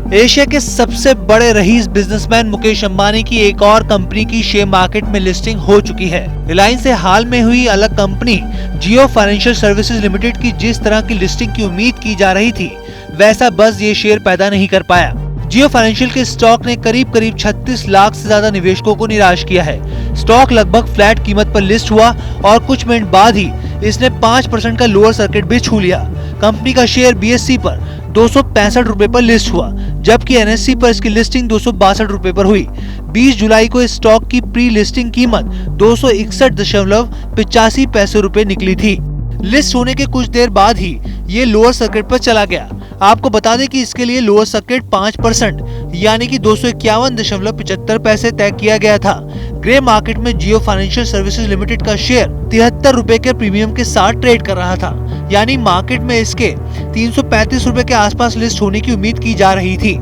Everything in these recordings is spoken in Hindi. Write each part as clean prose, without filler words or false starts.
एशिया के सबसे बड़े रईस बिजनेसमैन मुकेश अंबानी की एक और कंपनी की शेयर मार्केट में लिस्टिंग हो चुकी है। रिलायंस से हाल में हुई अलग कंपनी जियो फाइनेंशियल सर्विसेज लिमिटेड की जिस तरह की लिस्टिंग की उम्मीद की जा रही थी, वैसा बज़ ये शेयर पैदा नहीं कर पाया। जियो फाइनेंशियल के स्टॉक ने करीब 36 लाख से ज्यादा निवेशकों को निराश किया है। स्टॉक लगभग फ्लैट कीमत पर लिस्ट हुआ और कुछ मिनट बाद ही इसने 5% का लोअर सर्किट भी छू लिया। कंपनी का शेयर BSE पर 265 रुपए पर लिस्ट हुआ, जबकि NSE पर इसकी लिस्टिंग 262 रुपए पर हुई। 20 जुलाई को इस स्टॉक की प्री लिस्टिंग कीमत 261.85 रुपए निकली थी। लिस्ट होने के कुछ देर बाद ही ये लोअर सर्किट पर चला गया। आपको बता दें कि इसके लिए लोअर सर्किट 5% यानी कि 251.75 पैसे तय किया गया था। ग्रे मार्केट में जियो फाइनेंशियल सर्विसेज लिमिटेड का शेयर 73 रुपए के प्रीमियम के साथ ट्रेड कर रहा था, यानी मार्केट में इसके 335 रुपए के आसपास लिस्ट होने की उम्मीद की जा रही थी।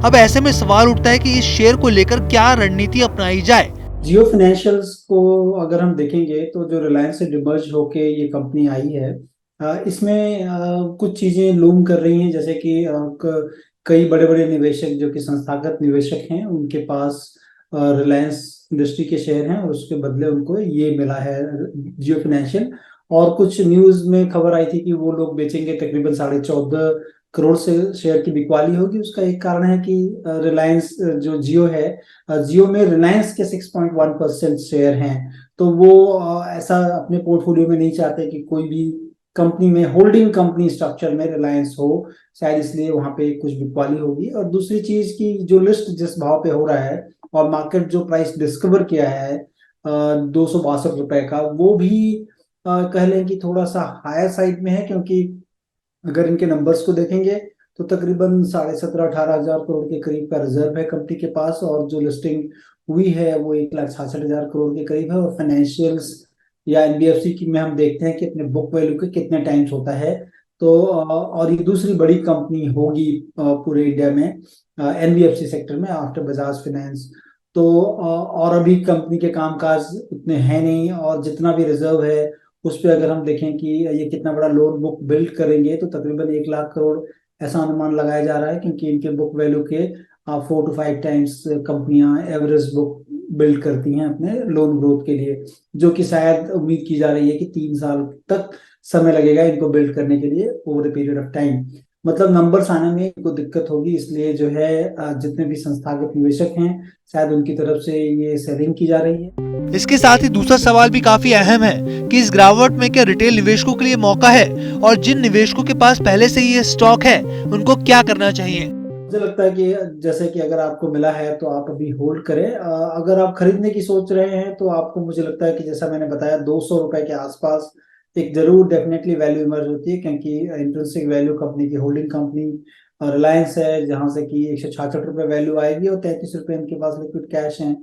अब ऐसे में सवाल उठता है कि इस शेयर को लेकर क्या रणनीति अपनाई जाए। जियो फाइनेंशियल्स को अगर हम देखेंगे तो जो रिलायंस से डिमर्ज होके ये कंपनी आई है, इसमें कुछ चीजें लूम कर रही हैं, जैसे कि कई बड़े बड़े निवेशक जो कि संस्थागत निवेशक हैं, उनके पास रिलायंस इंडस्ट्री के शेयर हैं और उसके बदले उनको ये मिला है जियो फाइनेंशियल। और कुछ न्यूज में खबर आई थी कि वो लोग बेचेंगे, तकरीबन 14.5 करोड़ से शेयर की बिकवाली होगी। उसका एक कारण है कि रिलायंस जो जियो है, जियो में रिलायंस के 6.1% शेयर हैं, तो वो ऐसा अपने पोर्टफोलियो में नहीं चाहते कि कोई भी कंपनी में होल्डिंग कंपनी स्ट्रक्चर में रिलायंस हो, शायद इसलिए वहां पे कुछ बिकवाली होगी। और दूसरी चीज की जो लिस्ट जिस भाव पे हो रहा है और मार्केट जो प्राइस डिस्कवर किया है 262 रुपए का, वो भी कह लें कि थोड़ा सा हायर साइड में है, क्योंकि अगर इनके नंबर्स को देखेंगे तो तकरीबन 17,500-18 हजार करोड़ के करीब का रिजर्व है कंपनी के पास, और जो लिस्टिंग हुई है वो 1,66,000 करोड़ के करीब है। और फाइनेंशियल्स या NBFC की में हम देखते हैं कि अपने बुक वैल्यू के कितने टाइम्स होता है। तो और ये दूसरी बड़ी कंपनी होगी पूरे इंडिया में NBFC सेक्टर में आफ्टर बजाज फाइनेंस। तो और अभी कंपनी के कामकाज उतने हैं नहीं, और जितना भी रिजर्व है उस पर अगर हम देखें कि ये कितना बड़ा लोन बुक बिल्ड करेंगे तो तकरीबन 1 लाख करोड़ ऐसा अनुमान लगाया जा रहा है, क्योंकि इनके बुक वैल्यू के 4 to 5 टाइम्स कंपनियां एवरेज बुक बिल्ड करती हैं अपने लोन ग्रोथ के लिए, जो कि शायद उम्मीद की जा रही है कि 3 साल तक समय लगेगा इनको बिल्ड करने के लिए over the period of time. मतलब नंबर्स आने में इनको दिक्कत होगी, इसलिए जो है जितने भी संस्थागत निवेशक हैं शायद उनकी तरफ से ये सेलिंग की जा रही है। इसके साथ ही दूसरा सवाल भी काफी अहम है कि इस गिरावट में क्या रिटेल निवेशकों के लिए मौका है, और जिन निवेशकों के पास पहले से ही ये स्टॉक है उनको क्या करना चाहिए। मुझे लगता है कि जैसे कि अगर आपको मिला है तो आप अभी होल्ड करें। अगर आप खरीदने की सोच रहे हैं तो आपको, मुझे लगता है कि जैसा मैंने बताया 200 रुपए के आसपास एक जरूर डेफिनेटली वैल्यू इमर्ज होती है, क्योंकि इंट्रिंसिक वैल्यू कंपनी की होल्डिंग कंपनी रिलायंस है, जहां से कि 166 रुपए वैल्यू आएगी और 33 रुपए इनके पास लिक्विड कैश है।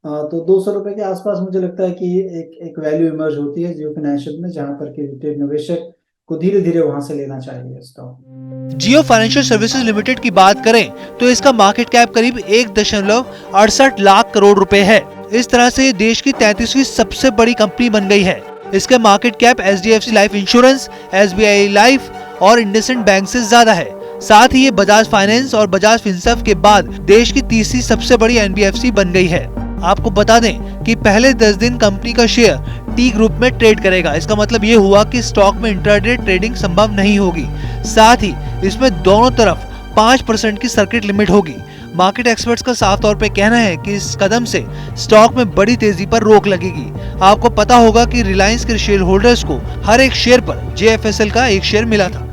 तो 200 रुपए के आसपास मुझे लगता है कि एक वैल्यू इमर्ज होती है जियो फाइनेंशियल में, जहां पर कि रिटेल निवेशक को धीरे धीरे वहां से लेना चाहिए स्टॉक। जियो फाइनेंशियल सर्विसेज लिमिटेड की बात करें तो इसका मार्केट कैप करीब 1.68 लाख करोड़ रुपए है। इस तरह से देश की 33वीं सबसे बड़ी कंपनी बन गई है। इसका market cap HDFC life insurance, SBI life और इंडसइंड बैंक से ज्यादा है। साथ ही ये बजाज फाइनेंस और बजाज फिनसर्व के बाद देश की तीसरी सबसे बड़ी NBFC बन गई है। आपको बता दें कि पहले 10 दिन कंपनी का शेयर T ग्रुप में ट्रेड करेगा। इसका मतलब ये हुआ कि स्टॉक में इंट्राडे ट्रेडिंग संभव नहीं होगी। साथ ही इसमें दोनों तरफ 5% की सर्किट लिमिट होगी। मार्केट एक्सपर्ट्स का साफ तौर पे कहना है कि इस कदम से स्टॉक में बड़ी तेजी पर रोक लगेगी। आपको पता होगा कि रिलायंस के शेयर होल्डर्स को हर एक शेयर पर JFSL का एक शेयर मिला था।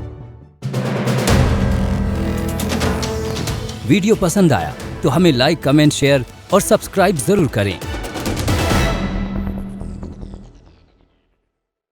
वीडियो पसंद आया तो हमें लाइक, कमेंट, शेयर और सब्सक्राइब जरूर करें।